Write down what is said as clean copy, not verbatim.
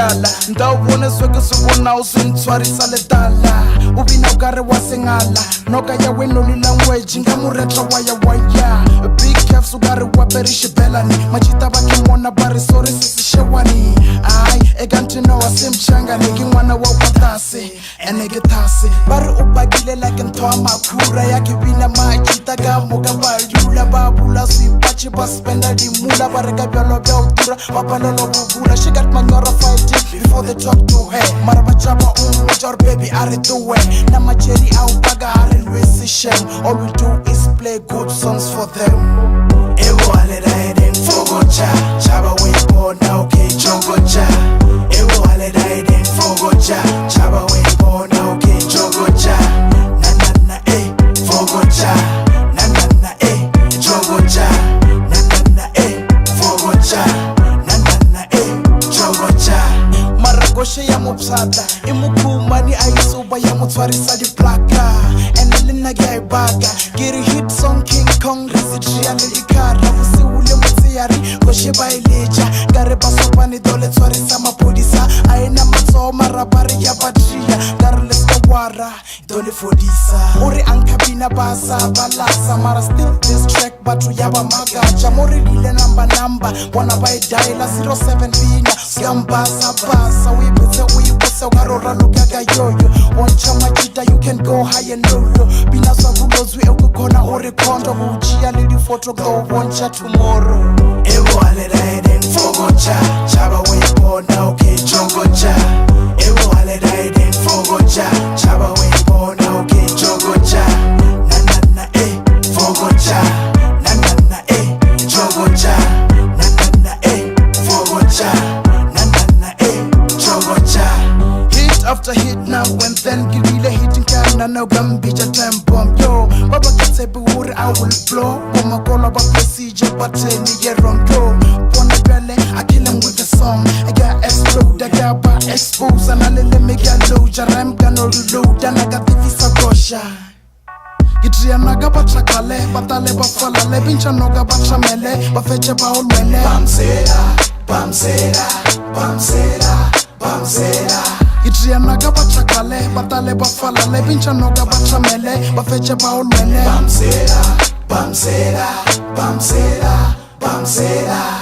yala ndawubona zweke subona usintshwarisa letala ubina ukare wa sengala noka ya wenoli language nga muretra waya big caps ukare wa perishibelani machita bakimona bari sorry sisishewani ai egantino wasimchanga niki mwana wa watase enegitase bari ubagile like ntwa makura yakibina machita gamuka bayula babula sipachi baspenda dimula bareka byalo bya utura babalolo bubula she got manyora fighting before they talk to her marabachaba umujor baby are the way na macheri au baga are musician all we do is play good songs for them ewo aleraiden fogocha chaba we bona okay chogocha ewo aleraiden fogocha chaba we bona okay chogocha na fogocha na chogocha na fogocha na chogocha maragoshe ya mopsata imukumani ayisuba ya mutwarisa di plaka enelina gaibaga giri hit song King Kong rizitria lilikara usiule mutiari goshe baileja gare basopani dole twarisa mapodisa aina matso marabari ya patria gare leskawara dole fodisa uri ankabina basa balasa mara still this track batu yaba magacha mori lile number wana by dial 07 bina skambasa basa we ukarora lukaga yoyo wancha machita you can go high and low bina sabulozwi ukukona uri kondo uchia lili photo go wancha tomorrow ewo aleraiden fogocha chaba we bona okay chogocha ewo aleraiden fogocha chaba we bona okay chogocha na fogocha na chogocha na fogocha na chogocha hit after hit now and then gilile hitting kana na gambija time bomb yo baba kitsebi uri I will blow koma kola ba procedure bateni ye rondo pona bele I kill him with the song I got explode I got ba expose and I let me get low jaram gonna reload and I got the visa gosha Gitria naga batrakale batale bafala le bincha noga batramele bafeche ba olwele bamsera Gitria naga batrakale batale bafala le bincha noga batramele bafeche ba olwele bamsera